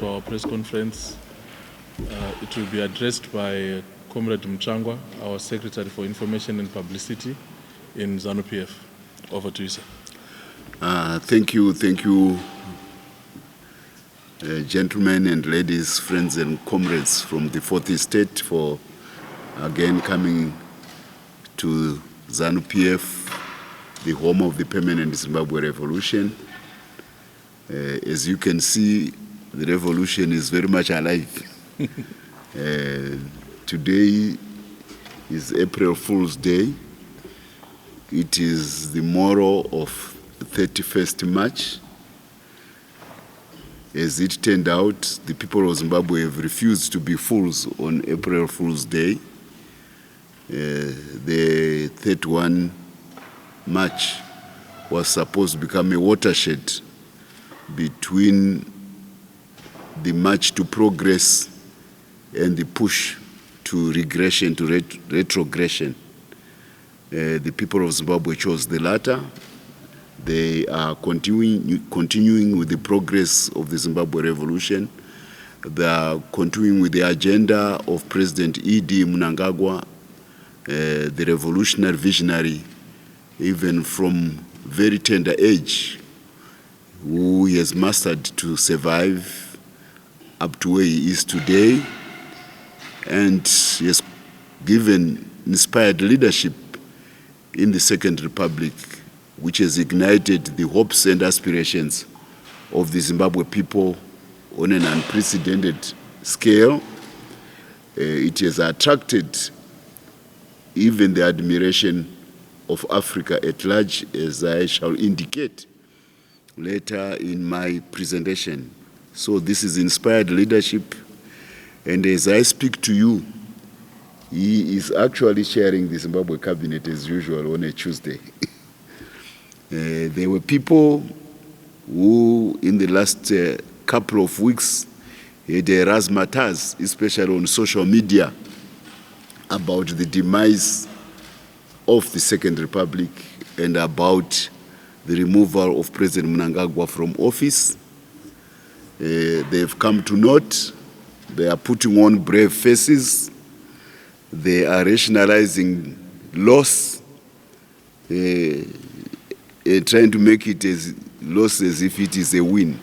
to our press conference. It will be addressed by Comrade Mutsvangwa, our Secretary for Information and Publicity in Zanu PF. Over to you, sir. Thank you, gentlemen and ladies, friends and comrades from the Fourth Estate for again coming to Zanu PF, the home of the permanent Zimbabwe revolution. As you can see, the revolution is very much alive. Today is April Fool's Day. It is the morrow of 31st March. As it turned out, the people of Zimbabwe have refused to be fools on April Fool's Day. The 31 March was supposed to become a watershed between the march to progress and the push to regression, to retrogression. The people of Zimbabwe chose the latter. They are continuing with the progress of the Zimbabwe revolution. They are continuing with the agenda of President E.D. Mnangagwa, the revolutionary visionary, even from very tender age, who he has mastered to survive up to where he is today. And he has given inspired leadership in the Second Republic, which has ignited the hopes and aspirations of the Zimbabwe people on an unprecedented scale. It has attracted even the admiration of Africa at large, as I shall indicate later in my presentation. So this is inspired leadership, and as I speak to you, he is actually chairing the Zimbabwe cabinet as usual on a Tuesday. There were people who, in the last couple of weeks, had razzmatazz, especially on social media, about the demise of the Second Republic and about the removal of President Mnangagwa from office. They've come to naught. They are putting on brave faces. They are rationalizing loss, trying to make it as loss as if it is a win.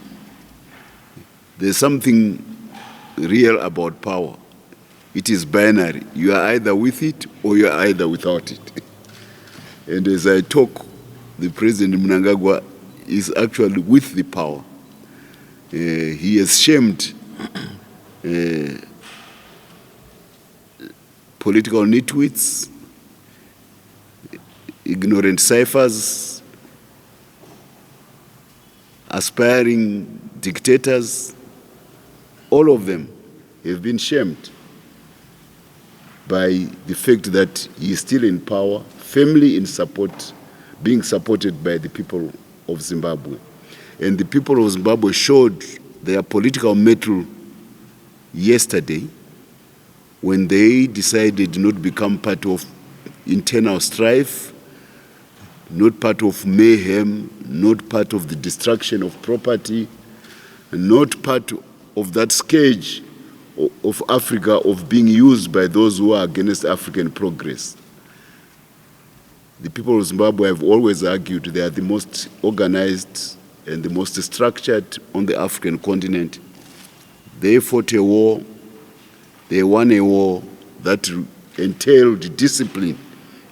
There's something real about power. It is binary. You are either with it or you are either without it. And as I talk, the President Mnangagwa is actually with the power. He has shamed political nitwits, ignorant ciphers, aspiring dictators. All of them have been shamed by the fact that he is still in power, firmly in support, being supported by the people of Zimbabwe. And the people of Zimbabwe showed their political mettle yesterday when they decided not to become part of internal strife, not part of mayhem, not part of the destruction of property, not part of that scourge of Africa of being used by those who are against African progress. The people of Zimbabwe have always argued they are the most organized and the most structured on the African continent. They fought a war, they won a war that entailed discipline.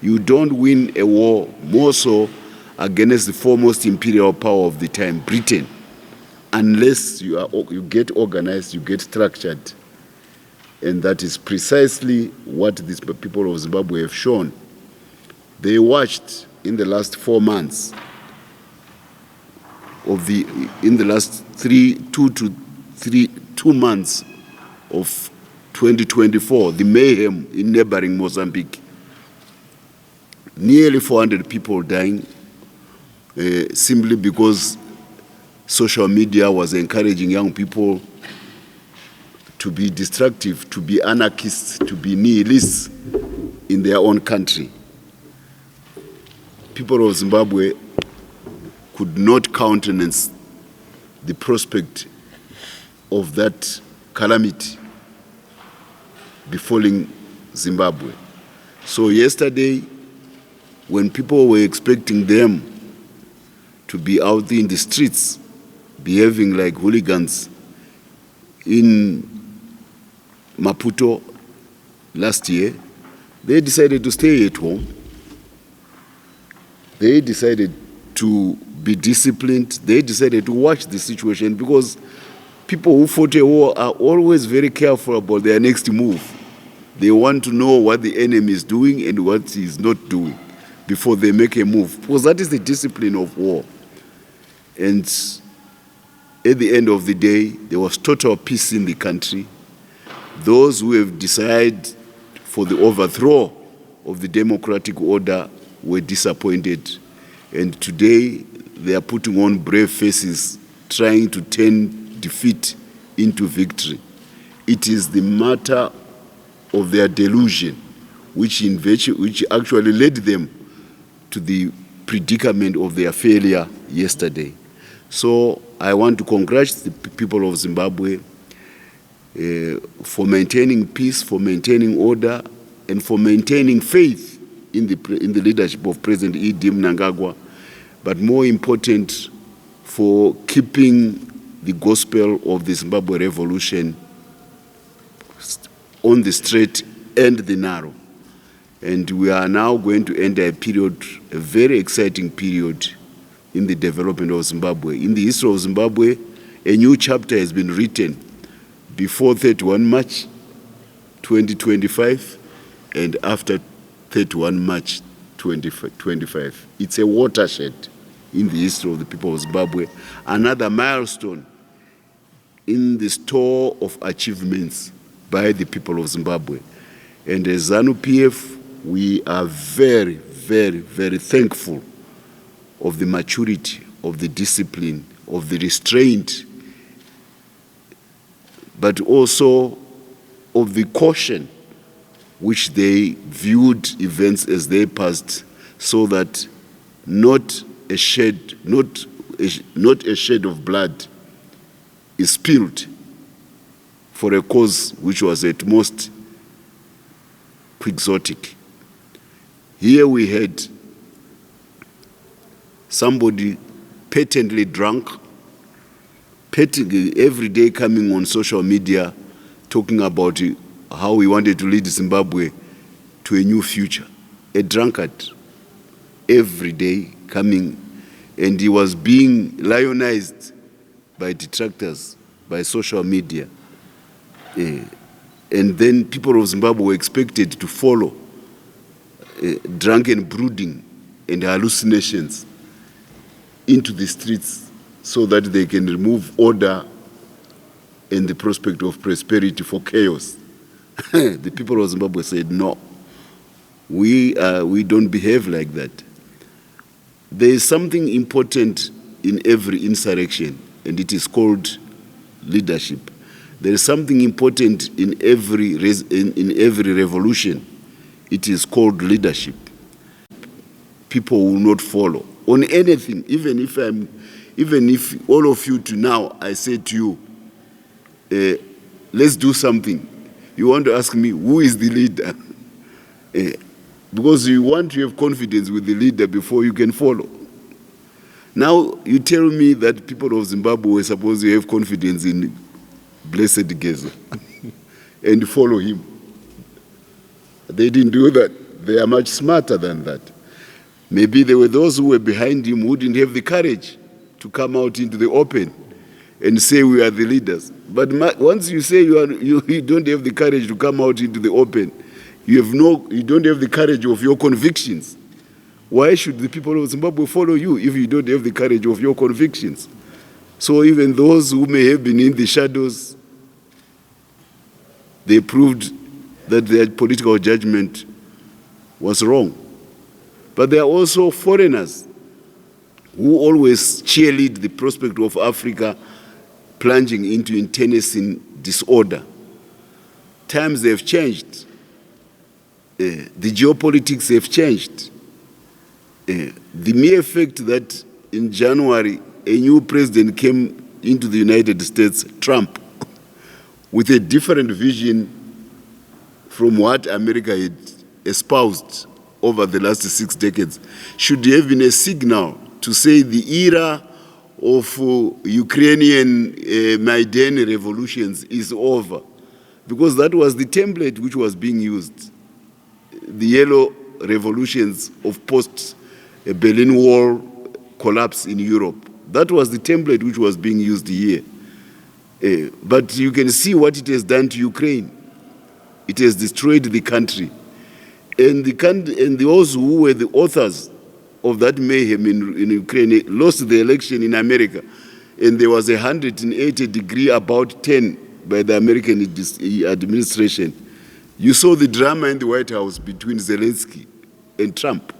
You don't win a war more so against the foremost imperial power of the time, Britain, unless you get organized, you get structured. And that is precisely what these people of Zimbabwe have shown. They watched in the last 4 months in the last 2 months of 2024, the mayhem in neighboring Mozambique. Nearly 400 people dying simply because social media was encouraging young people to be destructive, to be anarchists, to be nihilists in their own country. People of Zimbabwe could not countenance the prospect of that calamity befalling Zimbabwe. So yesterday, when people were expecting them to be out in the streets, behaving like hooligans in Maputo last year, they decided to stay at home. They decided to be disciplined. They decided to watch the situation, because people who fought a war are always very careful about their next move. They want to know what the enemy is doing and what he is not doing before they make a move, because that is the discipline of war. And at the end of the day, there was total peace in the country. Those who have decided for the overthrow of the democratic order were disappointed. And today, they are putting on brave faces, trying to turn defeat into victory. It is the matter of their delusion which actually led them to the predicament of their failure yesterday. So I want to congratulate the people of Zimbabwe for maintaining peace, for maintaining order, and for maintaining faith in the leadership of President Mnangagwa, but more important, for keeping the gospel of the Zimbabwe revolution on the straight and the narrow. And we are now going to enter a period, a very exciting period in the development of Zimbabwe. In the history of Zimbabwe, a new chapter has been written before 31 March 2025 and after 31 March 2025. It's a watershed in the history of the people of Zimbabwe, another milestone in the store of achievements by the people of Zimbabwe. And as Zanu PF, we are very, very, very thankful of the maturity, of the discipline, of the restraint, but also of the caution which they viewed events as they passed, so that not a shed of blood is spilled for a cause which was at most quixotic. Here we had somebody patently drunk, every day coming on social media talking about how he wanted to lead Zimbabwe to a new future. A drunkard, every day coming, and he was being lionized by detractors, by social media. And then people of Zimbabwe were expected to follow drunken brooding and hallucinations into the streets so that they can remove order and the prospect of prosperity for chaos. The people of Zimbabwe said, no, we don't behave like that. There is something important in every insurrection, and it is called leadership. There is something important in every revolution. It is called leadership. People will not follow on anything, even if all of you to now, I say to you, let's do something. You want to ask me, who is the leader? Because you want to have confidence with the leader before you can follow. Now, you tell me that people of Zimbabwe were supposed to have confidence in blessed Geza and follow him. They didn't do that. They are much smarter than that. Maybe there were those who were behind him who didn't have the courage to come out into the open and say we are the leaders. But once you say you don't have the courage to come out into the open, you don't have the courage of your convictions. Why should the people of Zimbabwe follow you if you don't have the courage of your convictions? So even those who may have been in the shadows, they proved that their political judgment was wrong. But there are also foreigners who always cheerlead the prospect of Africa plunging into internecine disorder. Times have changed. The geopolitics have changed. The mere fact that in January a new president came into the United States, Trump, with a different vision from what America had espoused over the last 6 decades, should have been a signal to say the era of Ukrainian Maidan revolutions is over, because that was the template which was being used. The yellow revolutions of post-Berlin Wall collapse in Europe. That was the template which was being used here. But you can see what it has done to Ukraine. It has destroyed the country. And those who were the authors of that mayhem in Ukraine lost the election in America. And there was 180 about 10 by the American administration. You saw the drama in the White House between Zelensky and Trump.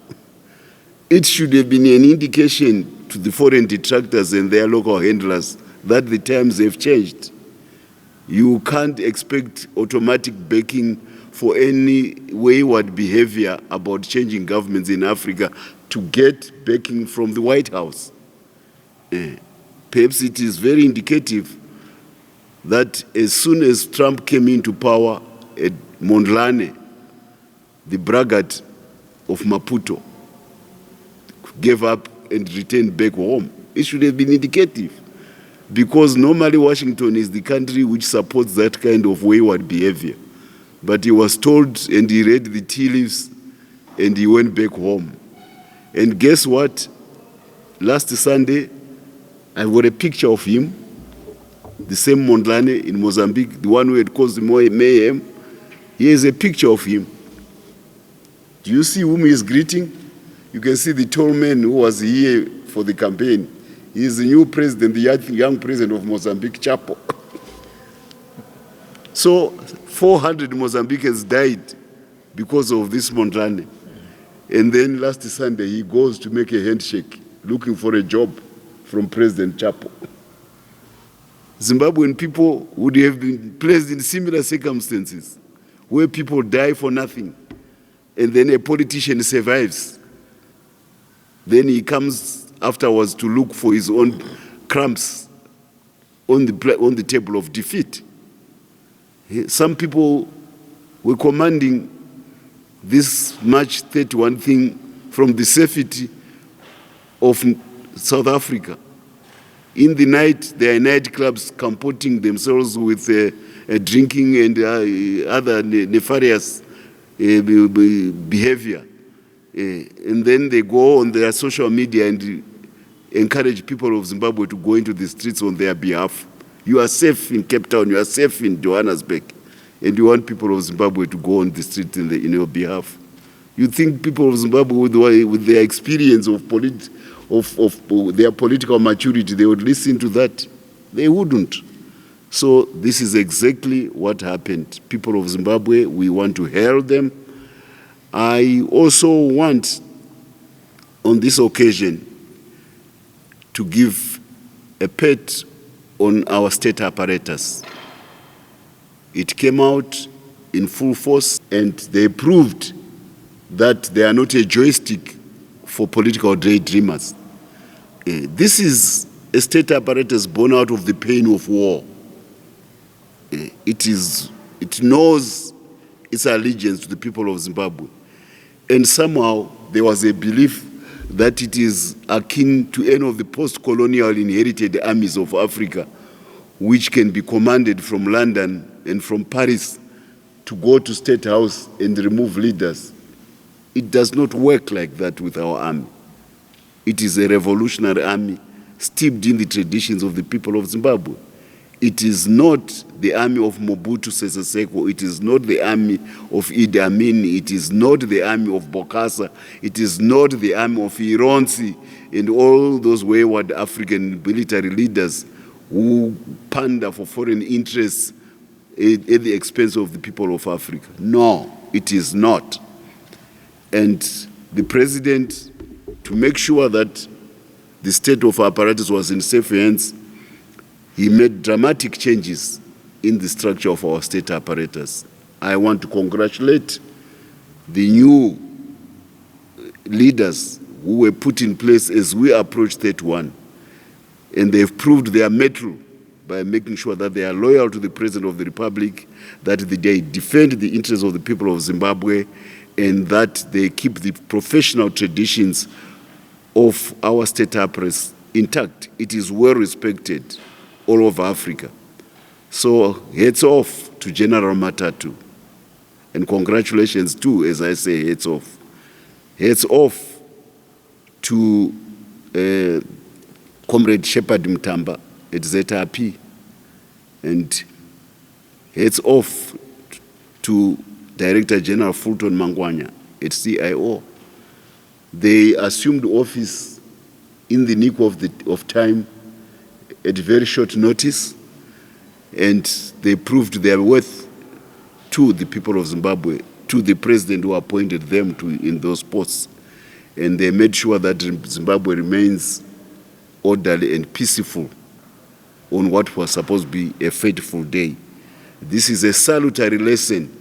It should have been an indication to the foreign detractors and their local handlers that the times have changed. You can't expect automatic backing for any wayward behavior about changing governments in Africa to get backing from the White House. Perhaps it is very indicative that as soon as Trump came into power at Mondlane, the braggart of Maputo gave up and returned back home. It should have been indicative, because normally Washington is the country which supports that kind of wayward behavior. But he was told, and he read the tea leaves, and he went back home. And guess what? Last Sunday, I got a picture of him, the same Mondlane in Mozambique, the one who had caused the mayhem. Here is a picture of him. Do you see whom he is greeting? You can see the tall man who was here for the campaign. He is the new president, the young president of Mozambique, Chapo. So 400 Mozambicans died because of this Mondlane. And then last Sunday, he goes to make a handshake, looking for a job from President Chapo. Zimbabwean people would have been placed in similar circumstances, where people die for nothing, and then a politician survives. Then he comes afterwards to look for his own crumbs on the table of defeat. Some people were commanding this March 31 thing from the safety of South Africa. In the night, there are nightclubs comporting themselves with drinking and other nefarious behavior. And then they go on their social media and encourage people of Zimbabwe to go into the streets on their behalf. You are safe in Cape Town, you are safe in Johannesburg, and you want people of Zimbabwe to go on the street in your behalf. You think people of Zimbabwe, with their experience of their political maturity, they would listen to that? They wouldn't. So this is exactly what happened. People of Zimbabwe, we want to hail them. I also want, on this occasion, to give a pat on our state apparatus. It came out in full force, and they proved that they are not a joystick for political daydreamers. This is a state apparatus born out of the pain of war. It knows its allegiance to the people of Zimbabwe. And somehow there was a belief that it is akin to any of the post-colonial inherited armies of Africa, which can be commanded from London and from Paris to go to State House and remove leaders. It does not work like that with our army. It is a revolutionary army steeped in the traditions of the people of Zimbabwe. It is not the army of Mobutu Sese Seko. It is not the army of Idi Amin. It is not the army of Bokassa. It is not the army of Ironsi and all those wayward African military leaders who pander for foreign interests at the expense of the people of Africa. No, it is not. And the president, to make sure that the state of apparatus was in safe hands, he made dramatic changes in the structure of our state apparatus. I want to congratulate the new leaders who were put in place as we approach 31. And they've proved their mettle by making sure that they are loyal to the President of the Republic, that they defend the interests of the people of Zimbabwe, and that they keep the professional traditions of our state apparatus intact. It is well respected all over Africa. So heads off to General Matatu. And congratulations too, as I say, heads off. Heads off to Comrade Shepherd Mtamba at ZRP, and heads off to Director General Fulton Mangwanya at CIO. They assumed office in the nick of time at very short notice, and they proved their worth to the people of Zimbabwe, to the president who appointed them in those posts. And they made sure that Zimbabwe remains orderly and peaceful on what was supposed to be a fateful day. This is a salutary lesson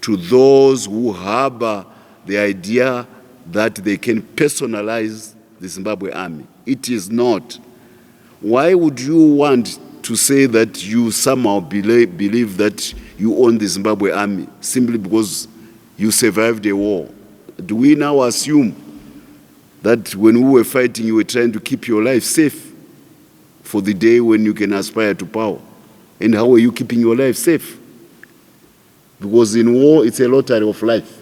to those who harbor the idea that they can personalize the Zimbabwe army. It is not. Why would you want to say that you somehow believe that you own the Zimbabwe army simply because you survived a war? Do we now assume that when we were fighting, you were trying to keep your life safe for the day when you can aspire to power? And how are you keeping your life safe? Because in war, it's a lottery of life.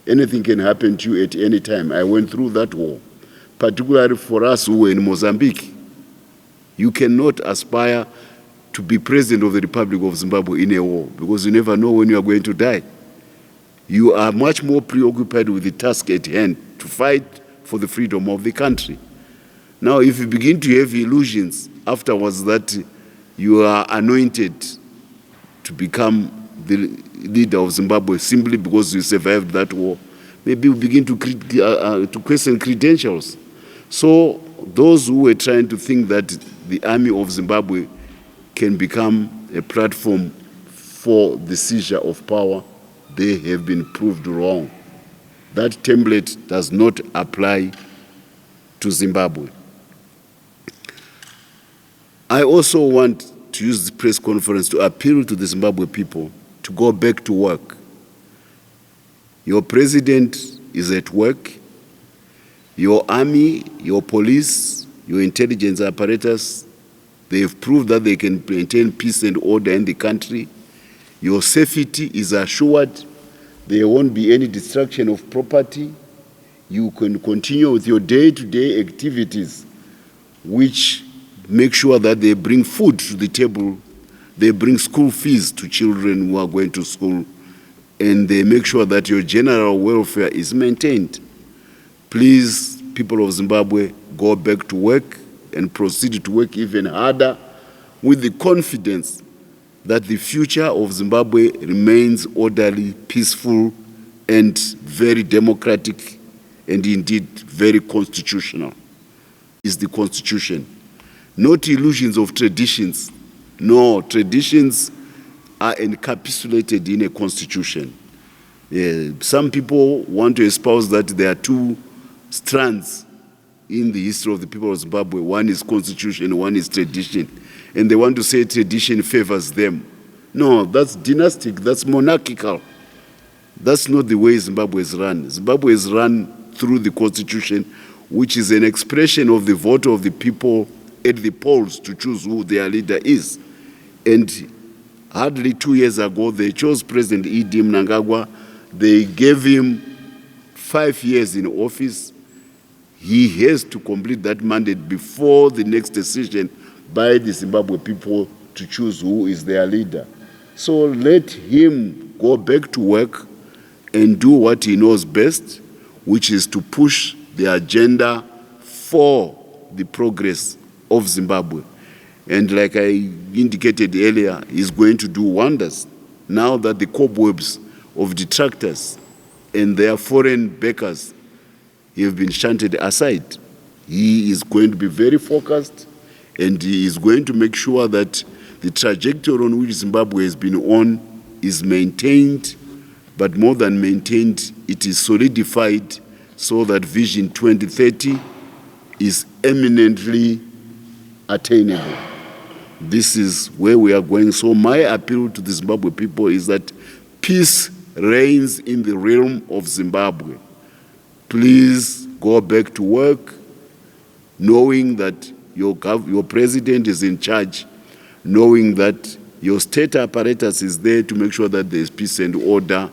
Anything can happen to you at any time. I went through that war, particularly for us who were in Mozambique. You cannot aspire to be president of the Republic of Zimbabwe in a war because you never know when you are going to die. You are much more preoccupied with the task at hand to fight for the freedom of the country. Now, if you begin to have illusions afterwards that you are anointed to become the leader of Zimbabwe simply because you survived that war, maybe you begin to question credentials. So those who were trying to think that the army of Zimbabwe can become a platform for the seizure of power, they have been proved wrong. That template does not apply to Zimbabwe. I also want to use the press conference to appeal to the Zimbabwe people to go back to work. Your president is at work. Your army, your police, your intelligence apparatus, they have proved that they can maintain peace and order in the country. Your safety is assured. There won't be any destruction of property. You can continue with your day-to-day activities, which make sure that they bring food to the table, they bring school fees to children who are going to school, and they make sure that your general welfare is maintained. Please, people of Zimbabwe, go back to work and proceed to work even harder with the confidence that the future of Zimbabwe remains orderly, peaceful, and very democratic, and indeed very constitutional. Is the Constitution. Not illusions of traditions. No, traditions are encapsulated in a constitution. Some people want to espouse that there are two strands in the history of the people of Zimbabwe. One is constitution, one is tradition. And they want to say tradition favors them. No, that's dynastic, that's monarchical. That's not the way Zimbabwe is run. Zimbabwe is run through the constitution, which is an expression of the vote of the people at the polls to choose who their leader is. And hardly 2 years ago, they chose President Idi Mnangagwa. They gave him 5 years in office. He has to complete that mandate before the next decision by the Zimbabwe people to choose who is their leader. So let him go back to work and do what he knows best, which is to push the agenda for the progress of Zimbabwe. And like I indicated earlier, he's going to do wonders now that the cobwebs of detractors and their foreign backers have been shunted aside. He is going to be very focused, and he is going to make sure that the trajectory on which Zimbabwe has been on is maintained, but more than maintained, it is solidified so that Vision 2030 is eminently attainable. This is where we are going. So my appeal to the Zimbabwe people is that peace reigns in the realm of Zimbabwe. Please go back to work, knowing that your president is in charge, knowing that your state apparatus is there to make sure that there is peace and order,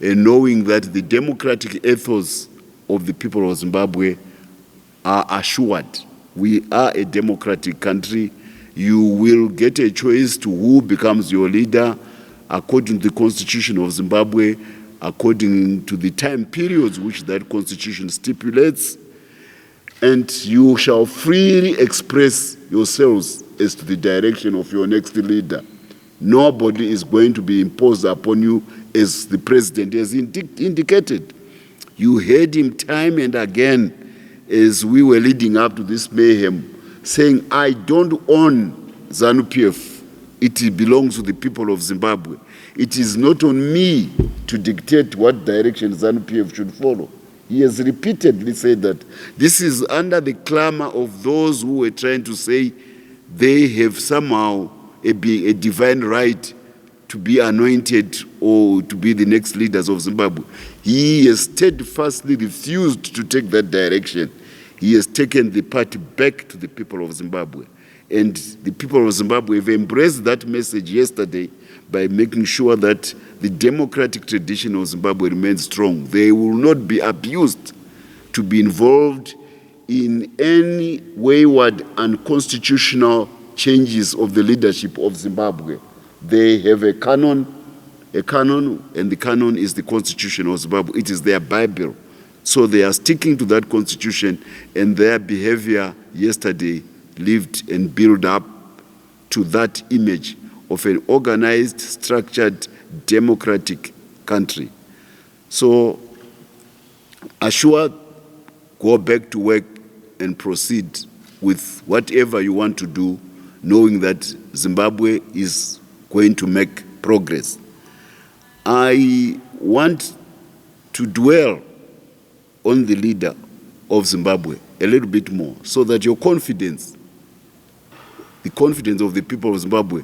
and knowing that the democratic ethos of the people of Zimbabwe are assured. We are a democratic country. You will get a choice to who becomes your leader according to the Constitution of Zimbabwe, according to the time periods which that Constitution stipulates, and you shall freely express yourselves as to the direction of your next leader. Nobody is going to be imposed upon you, as the president has indicated. You heard him time and again as we were leading up to this mayhem, saying, I don't own Zanu PF. It belongs to the people of Zimbabwe. It is not on me to dictate what direction Zanu PF should follow. He has repeatedly said that. This is under the clamor of those who were trying to say they have somehow a divine right to be anointed or to be the next leaders of Zimbabwe. He has steadfastly refused to take that direction. He has taken the party back to the people of Zimbabwe. And the people of Zimbabwe have embraced that message yesterday by making sure that the democratic tradition of Zimbabwe remains strong. They will not be abused to be involved in any wayward and unconstitutional changes of the leadership of Zimbabwe. They have a canon, and the canon is the Constitution of Zimbabwe. It is their Bible. So they are sticking to that Constitution, and their behavior yesterday lived and built up to that image of an organized, structured, democratic country. So assure, go back to work and proceed with whatever you want to do, knowing that Zimbabwe is going to make progress. I want to dwell on the leader of Zimbabwe a little bit more, so that your confidence, the confidence of the people of Zimbabwe,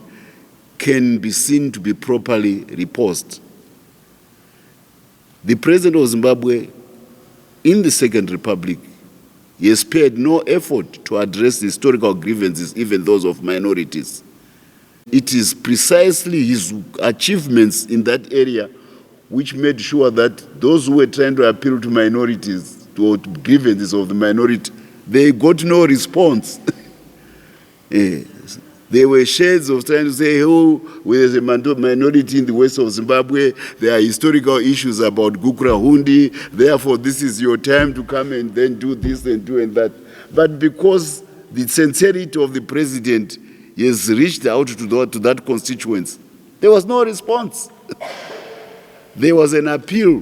can be seen to be properly reposed. The president of Zimbabwe, in the Second Republic, he has spared no effort to address the historical grievances, even those of minorities. It is precisely his achievements in that area which made sure that those who were trying to appeal to minorities, to grievances of the minority, they got no response. There were shades of trying to say, oh, there's a minority in the west of Zimbabwe, there are historical issues about Gukura Hundi, therefore this is your time to come and then do this and do and that. But because the sincerity of the president has reached out to that constituency, there was no response. There was an appeal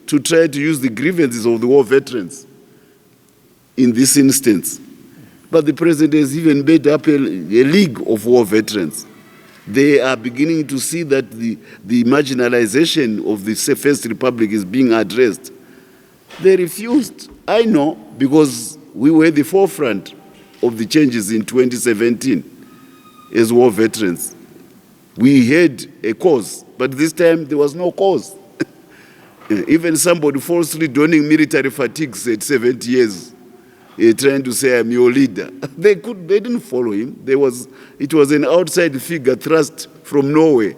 to try to use the grievances of the war veterans in this instance. But the president has even made up a league of war veterans. They are beginning to see that the marginalization of the First Republic is being addressed. They refused. I know, because we were at the forefront of the changes in 2017 as war veterans. We had a cause, but this time there was no cause. Even somebody falsely donning military fatigues at 70 years, trying to say, I'm your leader. They didn't follow him. It was an outside figure thrust from Norway,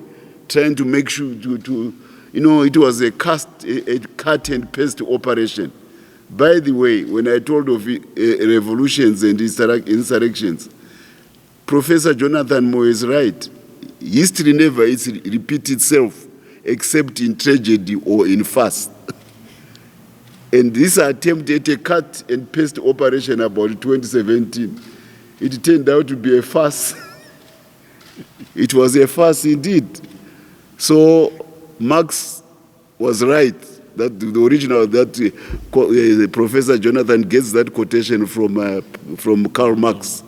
trying to make sure it was a cut and paste operation. By the way, when I told of revolutions and insurrections, Professor Jonathan Moore is right. History never repeats itself except in tragedy or in farce. And this attempt at a cut and paste operation about 2017, it turned out to be a farce. It was a farce indeed. So Marx was right that the original, that Professor Jonathan gets that quotation from Karl Marx.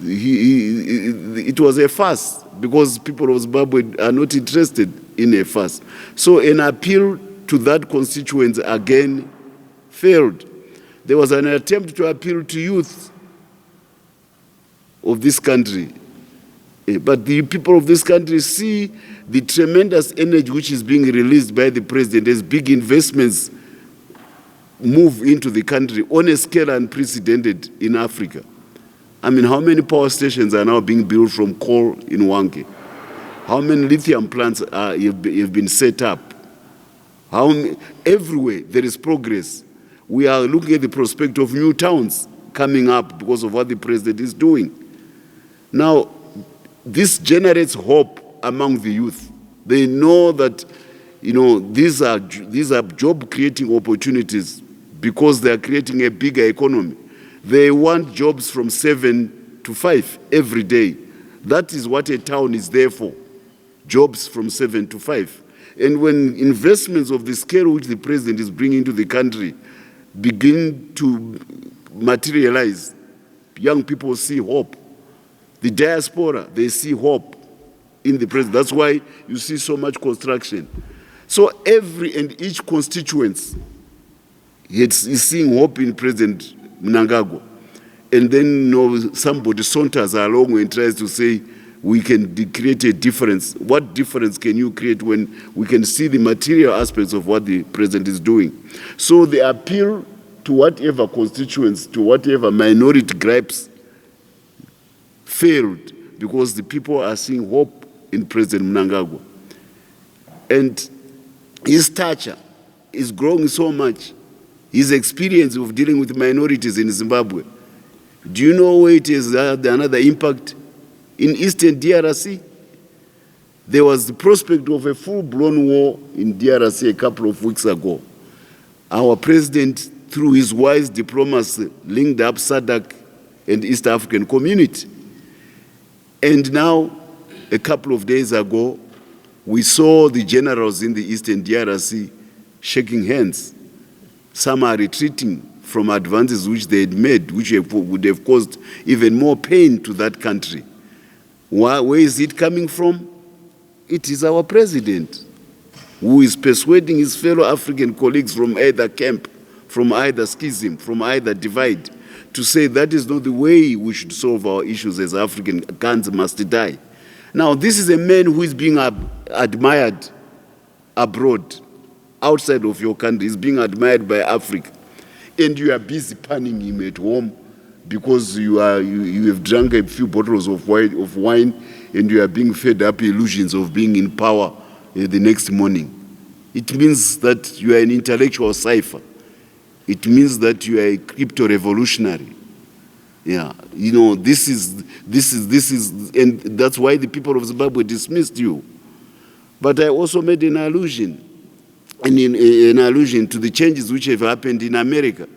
It was a farce because people of Zimbabwe are not interested in a farce. So an appeal to that constituency again failed. There was an attempt to appeal to youth. of this country. But the people of this country see the tremendous energy which is being released by the president as big investments move into the country on a scale unprecedented in Africa. I mean, how many power stations are now being built from coal in Wanke? How many lithium plants have been set up? Everywhere there is progress. We are looking at the prospect of new towns coming up because of what the president is doing. Now, this generates hope among the youth. They know that, these are job-creating opportunities because they are creating a bigger economy. They want jobs from 7 to 5 every day. That is what a town is there for, jobs from 7 to 5. And when investments of the scale which the president is bringing to the country begin to materialize, young people see hope. The diaspora, they see hope in the president. That's why you see so much construction. So every and each constituency is seeing hope in President Mnangagwa. And then somebody saunters along and tries to say, we can create a difference. What difference can you create when we can see the material aspects of what the president is doing? So the appeal to whatever constituents, to whatever minority gripes failed because the people are seeing hope in President Mnangagwa. And his stature is growing so much. His experience of dealing with minorities in Zimbabwe. Do you know where it is another impact? In Eastern DRC, there was the prospect of a full-blown war in DRC a couple of weeks ago. Our president, through his wise diplomacy, linked up SADC and East African Community. And now, a couple of days ago, we saw the generals in the Eastern DRC shaking hands. Some are retreating from advances which they had made, which would have caused even more pain to that country. Where is it coming from? It is our president who is persuading his fellow African colleagues from either camp, from either schism, from either divide, to say that is not the way we should solve our issues as African. Guns must die. Now, this is a man who is being admired abroad, outside of your country. He's being admired by Africa. And you are busy panning him at home because you have drunk a few bottles of wine and you are being fed up illusions of being in power the next morning. It means that you are an intellectual cipher. It means that you are a crypto-revolutionary. Yeah, this is, and that's why the people of Zimbabwe dismissed you. But I also made an allusion to the changes which have happened in America.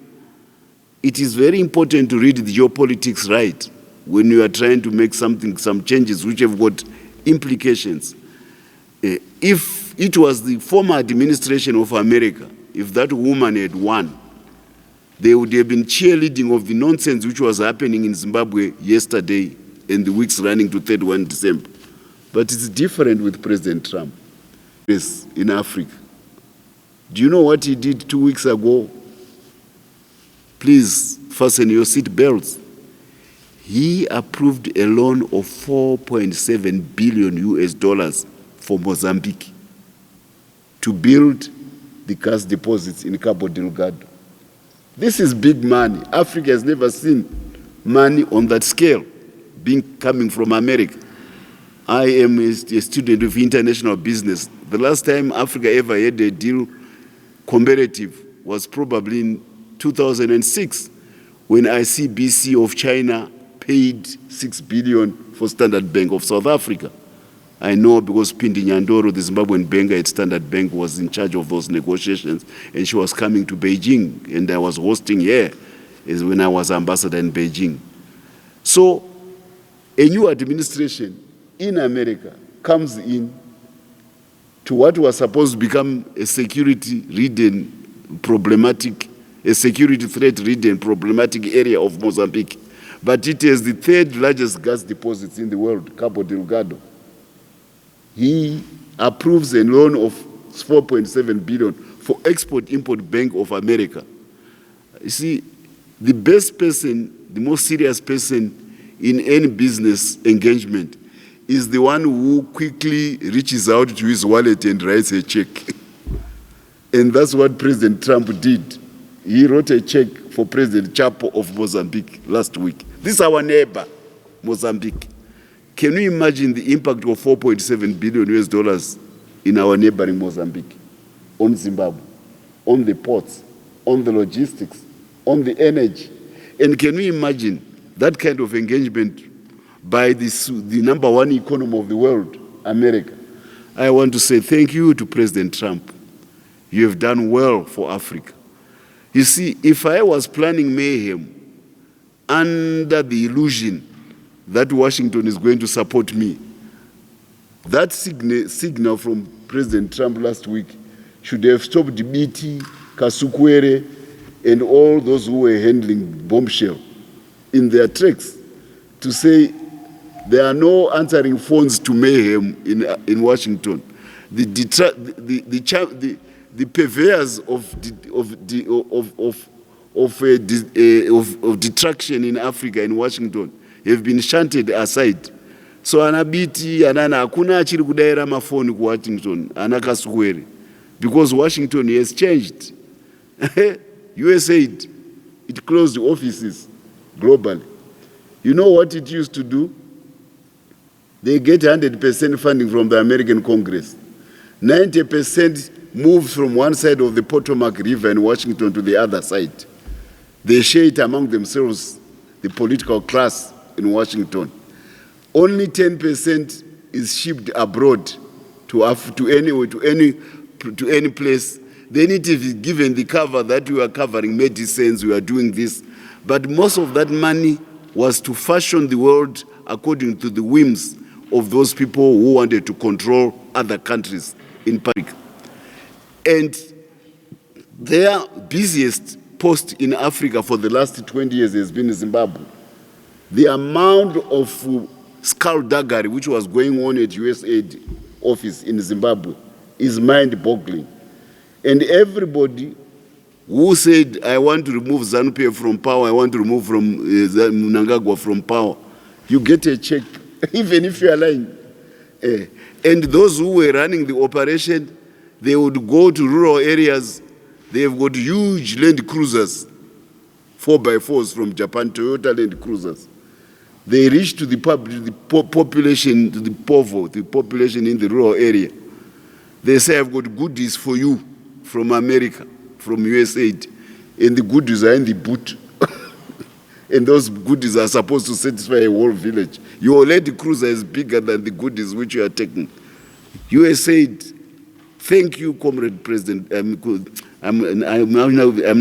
It is very important to read the geopolitics right when you are trying to make some changes which have got implications. If it was the former administration of America, if that woman had won, there would have been cheerleading of the nonsense which was happening in Zimbabwe yesterday and the weeks running to 31 December. But it's different with President Trump. Yes, in Africa. Do you know what he did 2 weeks ago? Please fasten your seat belts. He approved a loan of $4.7 billion US for Mozambique to build the gas deposits in Cabo Delgado. This is big money. Africa has never seen money on that scale coming from America. I am a student of international business. The last time Africa ever had a deal comparative was probably in 2006 when ICBC of China paid $6 billion for Standard Bank of South Africa. I know because Pindi Nyandoro, the Zimbabwean banker at Standard Bank, was in charge of those negotiations, and she was coming to Beijing, and I was hosting her when I was ambassador in Beijing. So a new administration in America comes in to what was supposed to become a security-ridden problematic, a security threat-ridden problematic area of Mozambique. But it is the third largest gas deposits in the world, Cabo Delgado. He approves a loan of $4.7 billion for Export-Import Bank of America. You see, the best person, the most serious person in any business engagement is the one who quickly reaches out to his wallet and writes a check. And that's what President Trump did. He wrote a check for President Chapo of Mozambique last week. This is our neighbor, Mozambique. Can you imagine the impact of 4.7 billion US dollars in our neighboring Mozambique, on Zimbabwe, on the ports, on the logistics, on the energy? And can we imagine that kind of engagement by the #1 economy of the world, America? I want to say thank you to President Trump. You have done well for Africa. You see, if I was planning mayhem under the illusion that Washington is going to support me, that signal from President Trump last week should have stopped Biti Kasukuwere and all those who were handling bombshell in their tracks to say there are no answering phones to mayhem in Washington. The purveyors of detraction in Africa, in Washington, have been shunted aside. So anabiti anana hakuna achiri kudaira mafoni ku Washington ana Kasukuwere, because Washington has changed. USAID, it closed offices globally. You know what it used to do? They get 100% funding from the American Congress. 90% moves from one side of the Potomac River in Washington to the other side. They share it among themselves, the political class in Washington. Only 10% is shipped abroad to any place. They need to be given the cover that we are covering medicines, we are doing this. But most of that money was to fashion the world according to the whims of those people who wanted to control other countries in public. And their busiest post in Africa for the last 20 years has been Zimbabwe. The amount of skullduggery which was going on at USAID office in Zimbabwe is mind-boggling. And everybody who said, I want to remove Zanu PF from power, I want to remove from Mnangagwa from power, you get a check, even if you are lying. And those who were running the operation, they would go to rural areas. They have got huge Land Cruisers, 4x4s from Japan, Toyota Land Cruisers. They reach to the population, to the povo, the population in the rural area. They say, I've got goodies for you from America, from USAID. And the goodies are in the boot. And those goodies are supposed to satisfy a whole village. Your Land Cruiser is bigger than the goodies which you are taking. USAID, thank you, Comrade President. I'm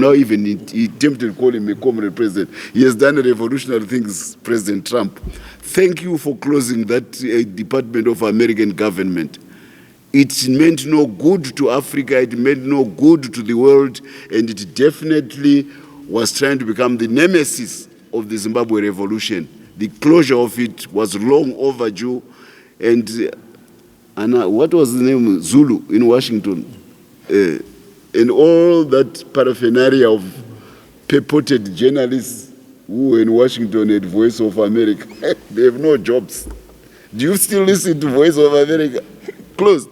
now even tempted to call him a Comrade President. He has done revolutionary things, President Trump. Thank you for closing that Department of American government. It meant no good to Africa, it meant no good to the world, and it definitely was trying to become the nemesis of the Zimbabwe revolution. The closure of it was long overdue, and what was the name? Zulu in Washington. And all that paraphernalia of purported journalists who in Washington at Voice of America, they have no jobs. Do you still listen to Voice of America? Closed.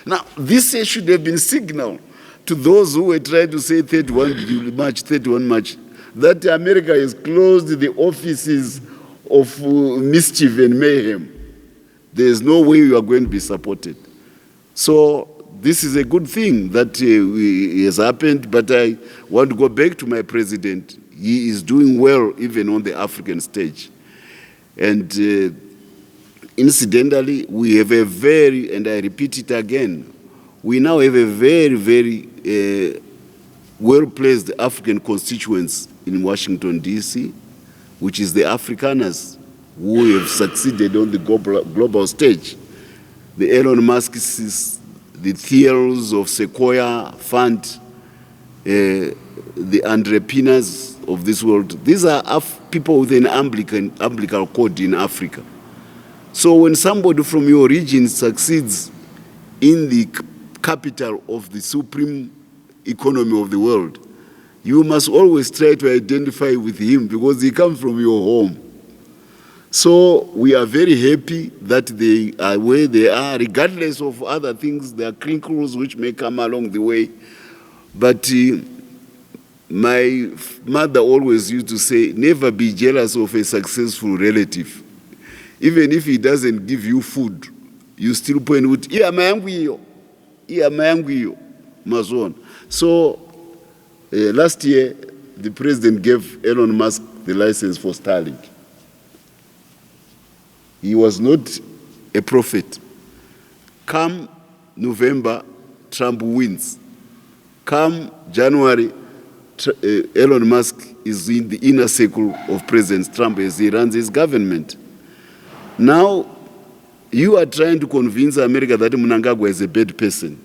Now, this should have been signal to those who were trying to say 31 March, that America has closed the offices of mischief and mayhem. There is no way you are going to be supported. So this is a good thing that has happened, but I want to go back to my president. He is doing well even on the African stage. And incidentally, we have a very, and I repeat it again, we now have a very, very well-placed African constituents in Washington, D.C., which is the Afrikaners who have succeeded on the global stage. The Elon Musk's, the Thiels of Sequoia Fund, the entrepreneurs of this world. These are people with an umbilical cord in Africa. So when somebody from your region succeeds in the capital of the supreme economy of the world, you must always try to identify with him because he comes from your home. So we are very happy that they are where they are, regardless of other things. There are crinkles which may come along the way. But my mother always used to say, never be jealous of a successful relative. Even if he doesn't give you food, you still point with, yeah, mayangu iyo, mazon. So last year, the president gave Elon Musk the license for Starlink. He was not a prophet. Come November, Trump wins. Come January, Elon Musk is in the inner circle of President Trump as he runs his government. Now, you are trying to convince America that Mnangagwa is a bad person.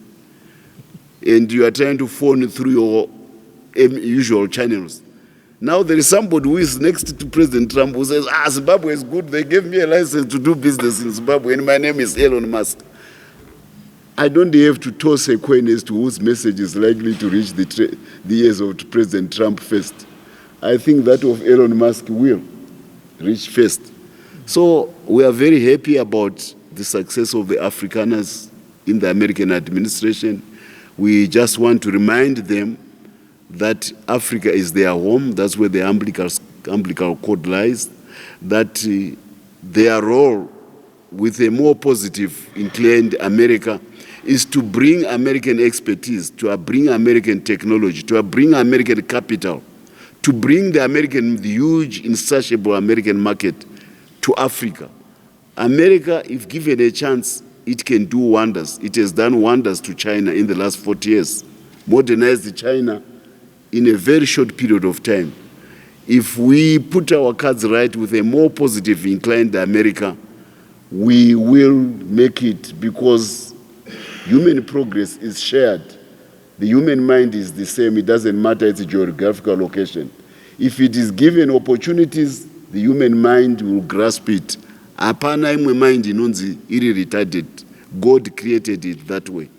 And you are trying to phone through your usual channels. Now there is somebody who is next to President Trump who says, Zimbabwe is good. They gave me a license to do business in Zimbabwe and my name is Elon Musk. I don't have to toss a coin as to whose message is likely to reach the ears of President Trump first. I think that of Elon Musk will reach first. So we are very happy about the success of the Afrikaners in the American administration. We just want to remind them that Africa is their home. That's where the umbilical cord lies. That their role with a more positive, inclined America is to bring American expertise, to bring American technology, to bring American capital, to bring the huge, insatiable American market to Africa. America, if given a chance, it can do wonders. It has done wonders to China in the last 40 years, modernized China in a very short period of time. If we put our cards right with a more positive inclined America, we will make it, because human progress is shared. The human mind is the same. It doesn't matter its geographical location. If it is given opportunities, the human mind will grasp it. Apana imwe mind inonzi iri retarded. God created it that way.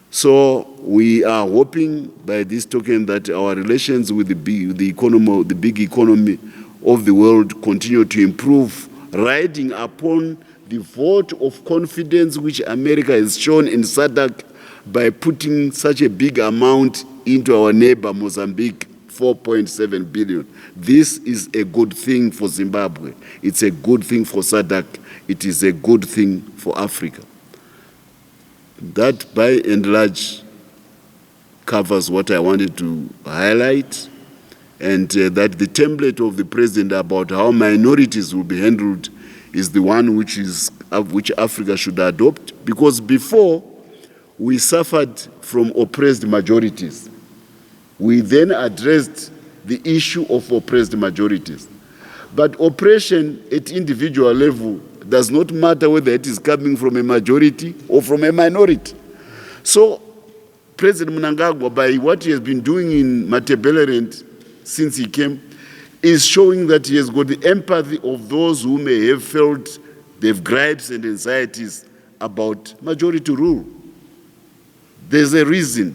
So we are hoping by this token that our relations with the big economy of the world continue to improve, riding upon the vote of confidence which America has shown in SADC by putting such a big amount into our neighbor Mozambique, 4.7 billion. This is a good thing for Zimbabwe. It's a good thing for SADC. It is a good thing for Africa. That, by and large, covers what I wanted to highlight, and that the template of the president about how minorities will be handled is the one which Africa should adopt, because before we suffered from oppressed majorities. We then addressed the issue of oppressed majorities. But oppression at individual level does not matter whether it is coming from a majority or from a minority. So President Mnangagwa, by what he has been doing in Matabeleland since he came, is showing that he has got the empathy of those who may have felt they have gripes and anxieties about majority rule. There's a reason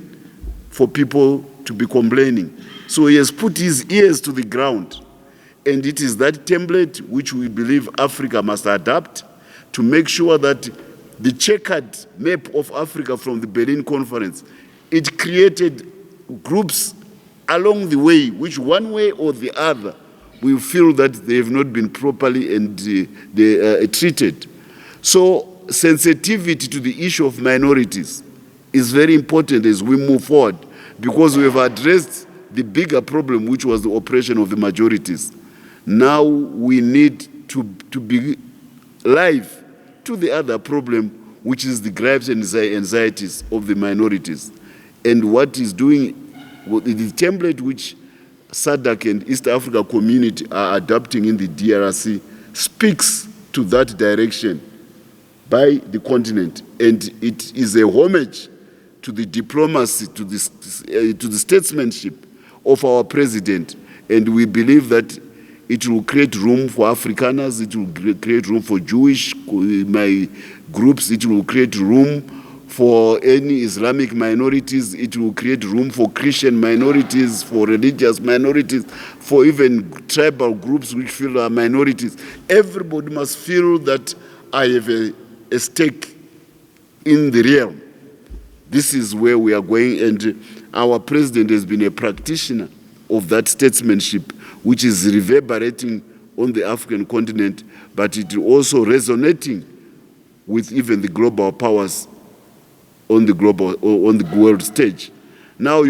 for people to be complaining. So he has put his ears to the ground. And it is that template which we believe Africa must adapt to make sure that the checkered map of Africa from the Berlin Conference, it created groups along the way, which one way or the other, we feel that they have not been properly and treated. So sensitivity to the issue of minorities is very important as we move forward, because we have addressed the bigger problem, which was the oppression of the majorities. Now we need to be live to the other problem, which is the gripes and anxieties of the minorities. And what is doing, the template which SADC and East Africa community are adopting in the DRC speaks to that direction by the continent. And it is a homage to the diplomacy, to the statesmanship of our president. And we believe that it will create room for Afrikaners, it will create room for Jewish groups, it will create room for any Islamic minorities. It will create room for Christian minorities, for religious minorities, for even tribal groups which feel are minorities. Everybody must feel that I have a stake in the realm. This is where we are going, and our president has been a practitioner of that statesmanship, which is reverberating on the African continent, but it is also resonating with even the global powers on the global or on the world stage. Now,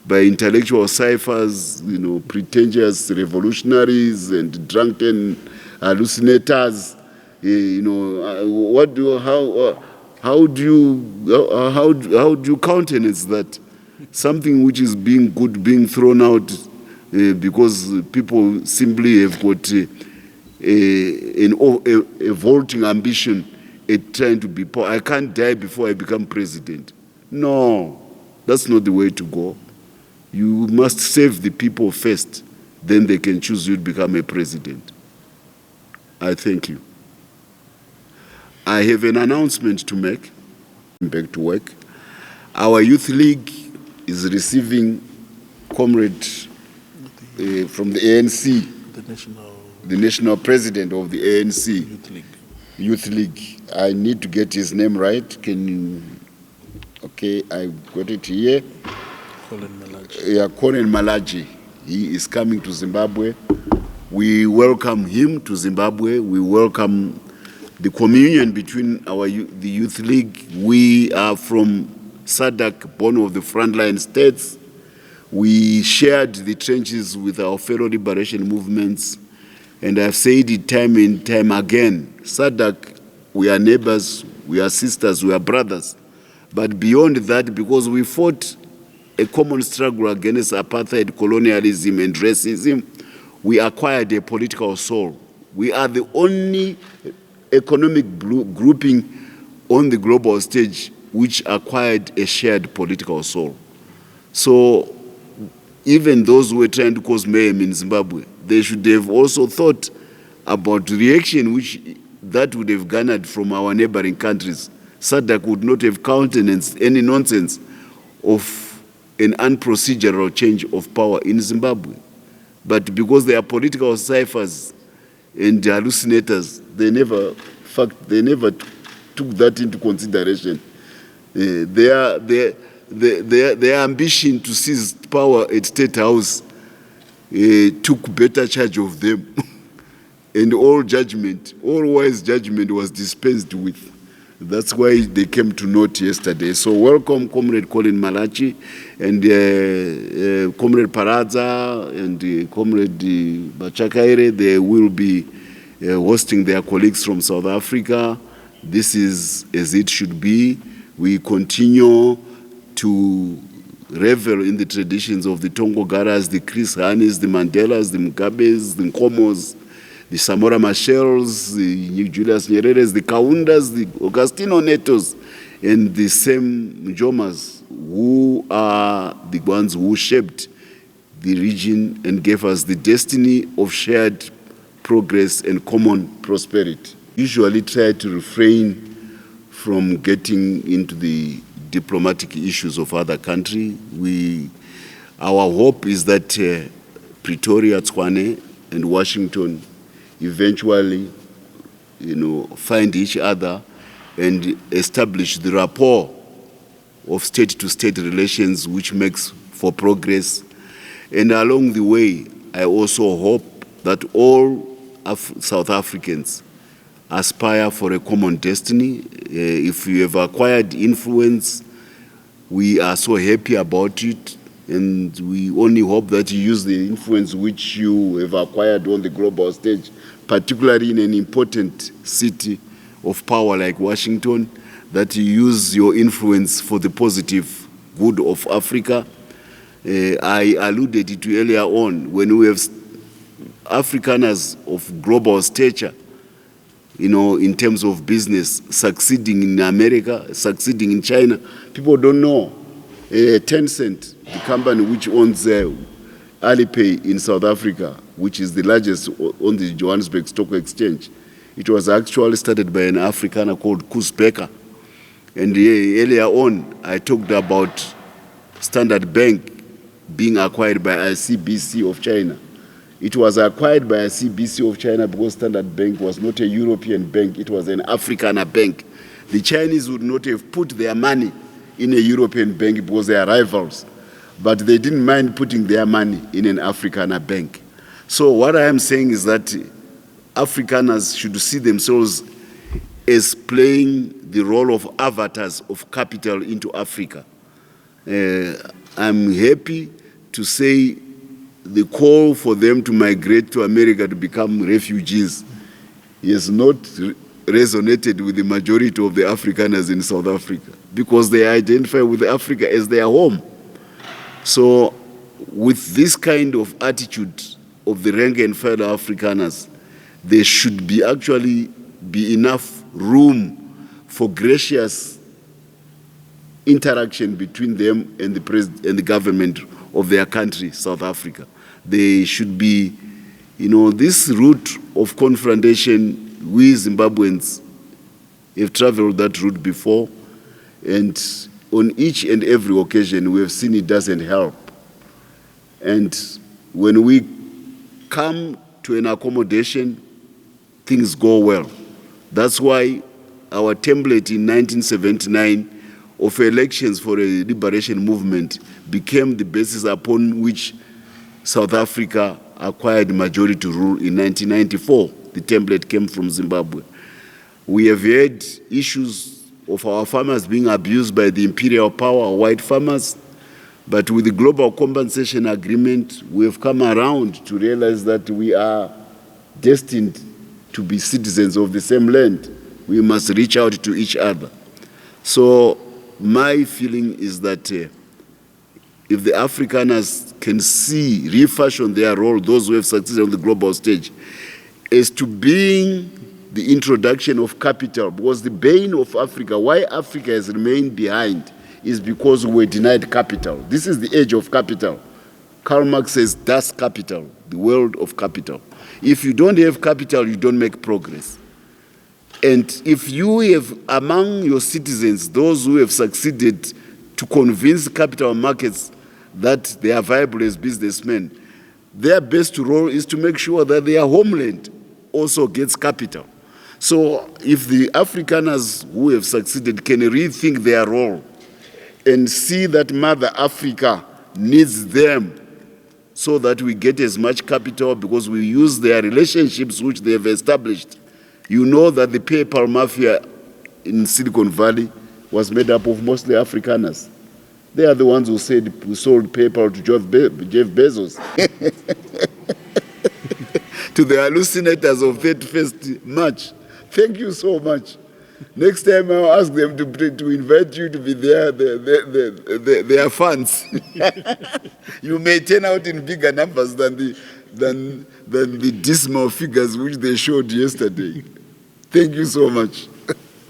by intellectual ciphers, pretentious revolutionaries and drunken hallucinators, how do you countenance that? Something which is being good being thrown out because people simply have got a vaulting ambition at trying to be poor. I can't die before I become president. No, that's not the way to go. You must save the people first, then they can choose you to become a president. I thank you. I have an announcement to make. Back to work. Our youth league is receiving comrade from the ANC, the national president of the ANC Youth League. I need to get his name right. Can you? Okay, I got it here. Colin Malaji. He is coming to Zimbabwe. We welcome him to Zimbabwe. We welcome the communion between the Youth League. We are from SADC, born of the frontline states. We shared the trenches with our fellow liberation movements. And I've said it time and time again, SADC, we are neighbors, we are sisters, we are brothers. But beyond that, because we fought a common struggle against apartheid, colonialism, and racism, we acquired a political soul. We are the only economic grouping on the global stage which acquired a shared political soul. So even those who were trying to cause mayhem in Zimbabwe, they should have also thought about the reaction which that would have garnered from our neighboring countries. SADC would not have countenanced any nonsense of an unprocedural change of power in Zimbabwe. But because they are political ciphers and hallucinators, they never took that into consideration. Their ambition to seize power at State House took better charge of them. And all wise judgment was dispensed with. That's why they came to note yesterday. So welcome, Comrade Colin Malachi, and Comrade Paraza, and Comrade Bachakaire. They will be hosting their colleagues from South Africa. This is as it should be. We continue to revel in the traditions of the Tongogaras, the Chris Hanis, the Mandelas, the Mugabes, the Nkomos, the Samora Machels, the Julius Nyereres, the Kaundas, the Augustino Netos, and the same Njomas, who are the ones who shaped the region and gave us the destiny of shared progress and common prosperity. Usually try to refrain from getting into the diplomatic issues of other countries. Our hope is that Pretoria, Tshwane, and Washington eventually, find each other and establish the rapport of state-to-state relations, which makes for progress. And along the way, I also hope that all South Africans aspire for a common destiny. If you have acquired influence, we are so happy about it, and we only hope that you use the influence which you have acquired on the global stage, particularly in an important city of power like Washington, that you use your influence for the positive good of Africa. I alluded to earlier on, when we have Afrikaners of global stature, in terms of business, succeeding in America, succeeding in China, people don't know. Tencent, the company which owns Alipay in South Africa, which is the largest on the Johannesburg Stock Exchange, it was actually started by an Afrikaner called Koos Becker. And earlier on, I talked about Standard Bank being acquired by ICBC of China. It was acquired by ICBC of China because Standard Bank was not a European bank, it was an Afrikaner bank. The Chinese would not have put their money in a European bank because they are rivals, but they didn't mind putting their money in an Afrikaner bank. So what I am saying is that Afrikaners should see themselves as playing the role of avatars of capital into Africa. I'm happy to say the call for them to migrate to America to become refugees has not resonated with the majority of the Afrikaners in South Africa because they identify with Africa as their home. So with this kind of attitude of the rank and file Afrikaners, there should be actually be enough room for gracious interaction between them and the president and the government of their country, South Africa. They should be, this route of confrontation, we Zimbabweans have traveled that route before, and on each and every occasion we have seen it doesn't help. And when we come to an accommodation, things go well. That's why our template in 1979 of elections for a liberation movement became the basis upon which South Africa acquired majority rule in 1994. The template came from Zimbabwe. We have had issues of our farmers being abused by the imperial power, white farmers, but with the global compensation agreement, we have come around to realize that we are destined to be citizens of the same land. We must reach out to each other. So my feeling is that if the Afrikaners can see, refashion their role, those who have succeeded on the global stage, as to being the introduction of capital, because the bane of Africa, why Africa has remained behind, is because we were denied capital. This is the age of capital. Karl Marx says, Das Kapital, the world of capital. If you don't have capital, you don't make progress. And if you have among your citizens those who have succeeded to convince capital markets that they are viable as businessmen, their best role is to make sure that their homeland also gets capital. So if the Afrikaners who have succeeded can rethink their role and see that Mother Africa needs them so that we get as much capital because we use their relationships which they have established. You know that the PayPal mafia in Silicon Valley was made up of mostly Afrikaners. They are the ones who said we sold PayPal to Jeff Bezos. To the hallucinators of 31st March. Thank you so much. Next time I'll ask them to invite you to be their fans. You may turn out in bigger numbers than the dismal figures which they showed yesterday. Thank you so much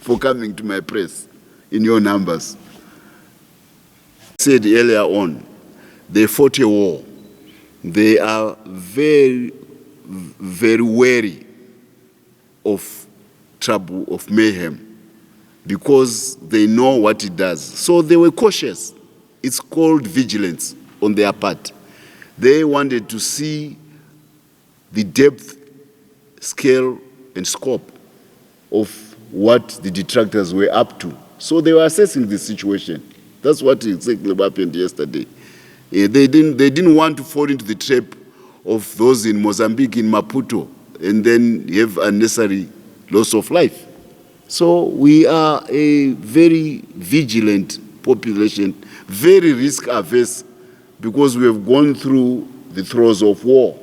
for coming to my press in your numbers. I said earlier on, they fought a war. They are very, very wary of trouble, of mayhem, because they know what it does. So they were cautious. It's called vigilance on their part. They wanted to see the depth, scale, and scope of what the detractors were up to. So they were assessing the situation. That's what exactly happened yesterday. They didn't want to fall into the trap of those in Mozambique, in Maputo, and then have unnecessary loss of life. So we are a very vigilant population, very risk-averse, because we have gone through the throes of war.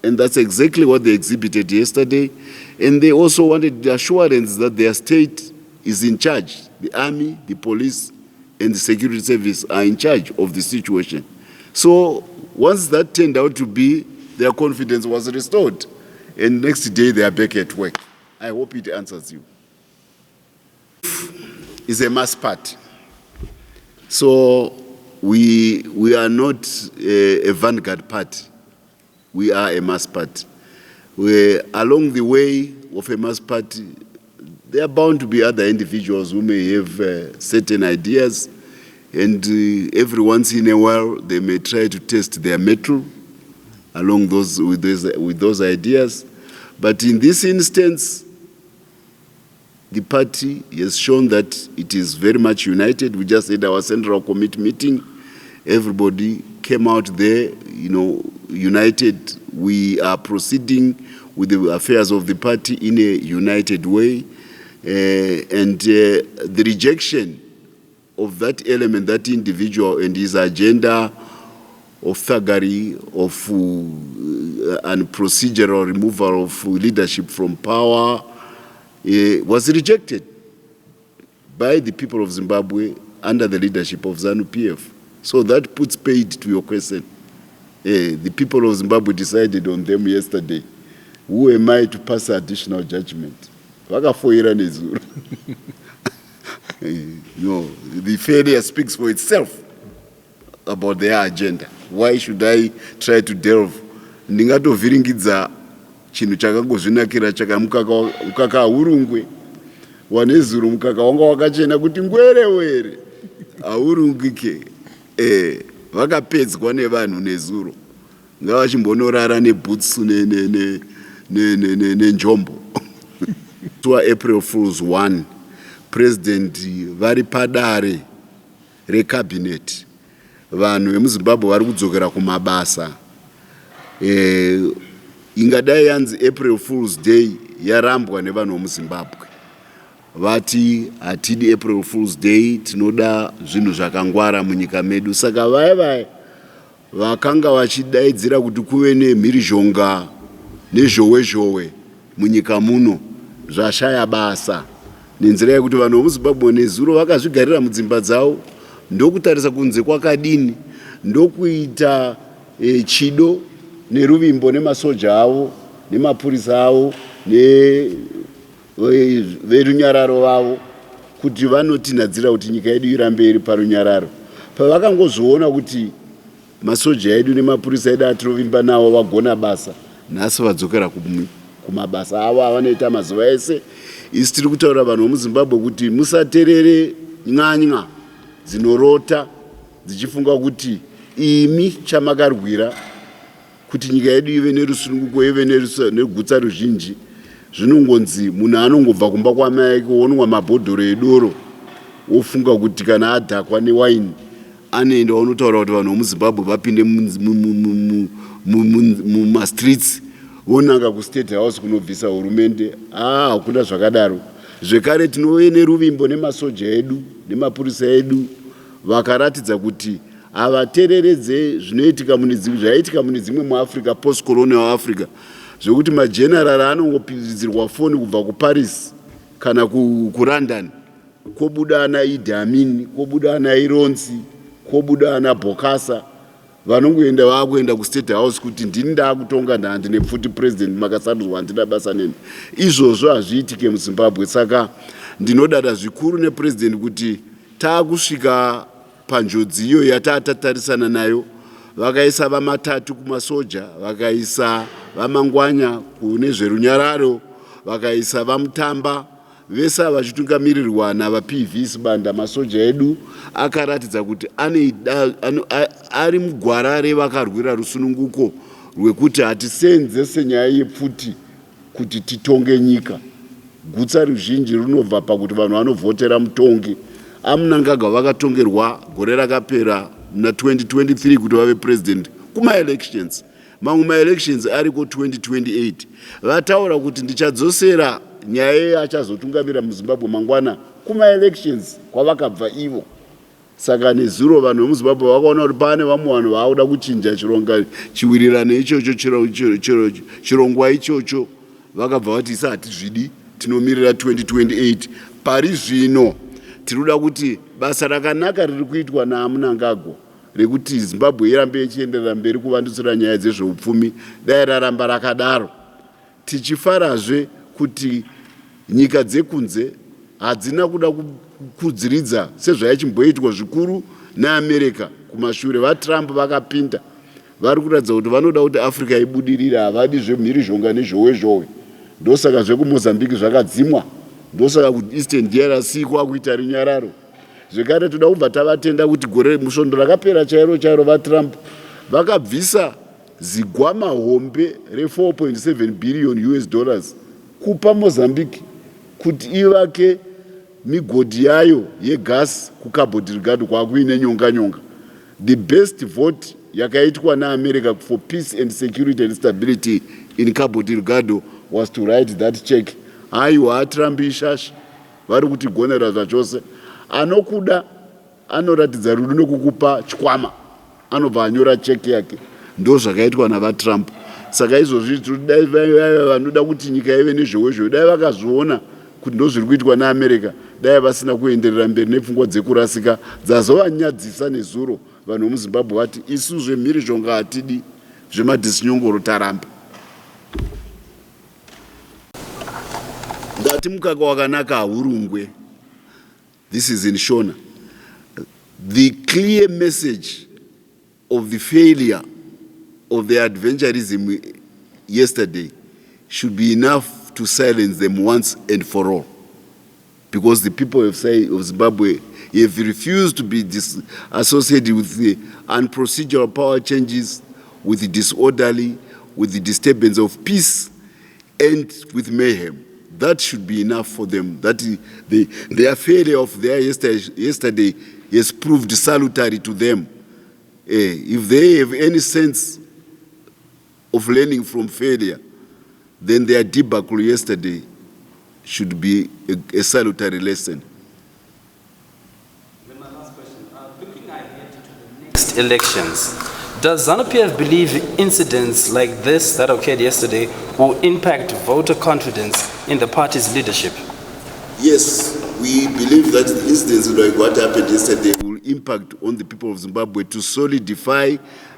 And that's exactly what they exhibited yesterday. And they also wanted the assurance that their state is in charge. The army, the police, and the security service are in charge of the situation. So once that turned out to be, their confidence was restored. And next day they are back at work. I hope it answers you. It's a mass party. So we are not a vanguard party. We are a mass party. Along the way of a mass party, there are bound to be other individuals who may have certain ideas, and every once in a while they may try to test their mettle along with those ideas. But in this instance, the party has shown that it is very much united. We just had our Central Committee meeting. Everybody came out there, united. We are proceeding with the affairs of the party in a united way. And the rejection of that element, that individual and his agenda of thuggery, and procedural removal of leadership from power was rejected by the people of Zimbabwe under the leadership of Zanu PF. So that puts paid to your question. The people of Zimbabwe decided on them yesterday. Who am I to pass additional judgment? The failure speaks for itself about their agenda. Why should I try to delve? Ndingatovhiringidza chinhu chakangozvinakira mukaka urungwe wanezuro mukaka wanga wakachena kuti ngwerewere aurungike. Vakapedzwa nevanhu nezuro, ngavachimbonorara nebhutsu nenjombo. April Fools 1, President vari padare recabinet, vanhu vemuzimbabwe vari kudzokera kumabasa. Ingadai yanzi April Fools Day yarambwa nevanhu vemuzimbabwe. Vati hatidi April Fools Day, tinoda zvinhu zvakangwara munyika medu. Saka vaya vakanga vachidaidzira kuti kuve nemhirizhonga nezhowe munyika muno zvashaya basa, nenzira yekuti vanhu vemuzimbabwe nezuro vakazvigarira mudzimba dzavo, ndokutarisa kunze kwakadini, ndokuita chido neruvimbo nemasoja avo nemapurisa avo verunyararo vavo kuti vanotinhadzira kuti nyika yedu irambe iri parunyararo. Pavakangozviona kuti masoja edu nemapurisa edu atinovimba nawo vagona basa, nhasi vadzokera kumabasa avo avanoita mazuva ese. Isi tiri kutaura vanhu vemuzimbabwe kuti musaterere nyanya dzinorota dzichifunga kuti imi chamakarwira kuti nyika yedu ive nerusununguko, ive negutsa ruzhinji. Zvinongonzi munhu anongobva kumba kwamai kuonwa mabhodhoro edoro ofunga kuti kana adhakwa newaini anoenda onotaura kuti vanhu vemuzimbabwe vapinde mumastreets vonanga kustate house kunobvisa hurumende. Hakuna zvakadaro. Zvekare tinove neruvimbo nemasoja edu nemapurisa edu vakaratidza kuti havatereredze zvaitika mune dzimwe muAfrica, post colonial Africa, zvokuti majenerali anongopiridzirwa foni kubva kuParis kana kuLondon, kobuda ana Idi Amin, kobuda ana Ironsi, kobuda ana Bokasa, vanongoenda vakuenda kustate house kuti ndini ndakutonga nhandi nepfuti president makasandudzwa handina basa neni. Izvozvo hazviitike muZimbabwe. Saka ndinodada zvikuru nepresident kuti taakusvika panjodzi iyo yataatarisana nayo. Vakaisa vamatatu kumasoja, vakaisa vamangwanya kune zverunyararo, vakaisa vamutamba, vese vachitungamirirwa navaPV Sibanda. Masoja edu akaratidza kuti ari mugwarare vakarwira rusununguko rwekuti hatiseenzese nyaya yepfuti kuti titonge nyika. Gutsa ruzhinji runobva pakuti vanhu vanovhotera mutongi. Amunangagwa vakatongerwa gore rakapera na 2023 kuti vave president kuma-elections. Mamwe ma-elections ariko 2028. Vataura kuti ndichadzosera nyaya achazotungamira muZimbabwe mangwana kuma-elections kwavakabva ivo. Saka nezuro vanhu vemuZimbabwe vakaona kuti pane vamwe vanhu vaauda kuchinja chiwirirano ichocho, chirongwa ichocho. Vakabva vati isa hatizvidi, tinomirira 2028. Pari zvino tiruda kuti basa rakanaka riri kuitwa naMnangagwa rekuti Zimbabwe irambe ichienderera mberi kuvandudzira nyaya dzezveupfumi dai raramba rakadaro. Tichifarazve kuti nyika dzekunze hadzina kuda kudziridza sezvaichimboitwa zvikuru neAmerica kumashure. VaTrump vakapinda vari kuratidza kuti vanoda kuti Africa ibudirire, havadi zvemhirizhonga nezhowe. Ndosaka zvekuMozambique zvakadzimwa ndosaka kuti Eastern DRC kwakuita runyararo. Zvekare toda kubva tavatenda kuti gore musvondo rakapera chairo vaTrump vakabvisa zigwama hombe re$4.7 billion kupa Mozambique kuti ivake migodhi yayo yegasi kuCabo Delgado kwakuine nyonga. The best vote yakaitwa naAmerica for peace and security and stability in Cabo Delgado was to write that check. Aiwa Trump ishasha vari kuti gonera zvachose. Anokuda anoratidza rudo nokukupa chikwama, anobva anyora cheki yake. Ndo zvakaitwa navaTrump. Saka izvozvi dai vanoda kuti nyika ive nezvowezvo, dai vakazviona kuti ndo zviri kuitwa naAmerica, dai vasina kuenderera mberi nepfungwa dzekurasika dzazovanyadzisa nezuro vanhu vemuZimbabwe vati isu zvemhirizhonga hatidi, zvemadhisinyongoro taramba. Ndati mukaka wakanaka haurungwe. This is in Shona. The clear message of the failure of the adventurism yesterday should be enough to silence them once and for all. Because the people of Zimbabwe have refused to be associated with the unprocedural power changes, with the disorderly, with the disturbance of peace, and with mayhem. That should be enough for them. That their failure of their yesterday has proved salutary to them. If they have any sense of learning from failure, then their debacle yesterday should be a salutary lesson. Then my last question, looking ahead to the next elections, does Zanu PF believe incidents like this that occurred yesterday will impact voter confidence in the party's leadership? Yes, we believe that the incidents like what happened yesterday will impact on the people of Zimbabwe to solidify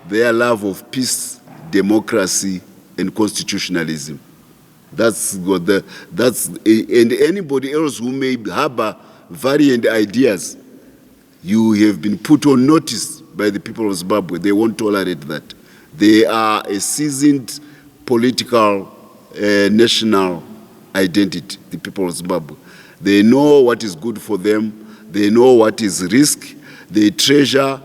their love of peace, democracy, and constitutionalism. And anybody else who may harbor variant ideas, you have been put on notice by the people of Zimbabwe. They won't tolerate that. They are a seasoned political national identity, the people of Zimbabwe. They know what is good for them. They know what is risk. They treasure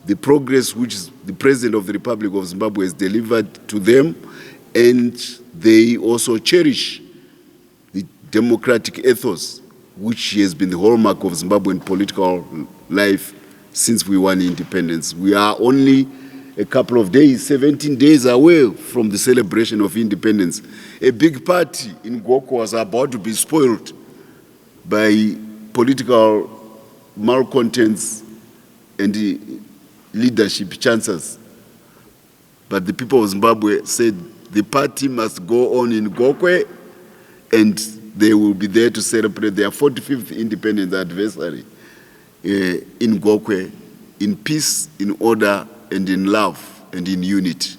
the progress which the President of the Republic of Zimbabwe has delivered to them, and they also cherish the democratic ethos which has been the hallmark of Zimbabwean political life since we won independence. We are only a couple of days, 17 days away from the celebration of independence. A big party in Goko was about to be spoiled by political malcontents and the leadership chances. But the people of Zimbabwe said the party must go on in Gokwe, and they will be there to celebrate their 45th independence anniversary in Gokwe, in peace, in order, and in love, and in unity.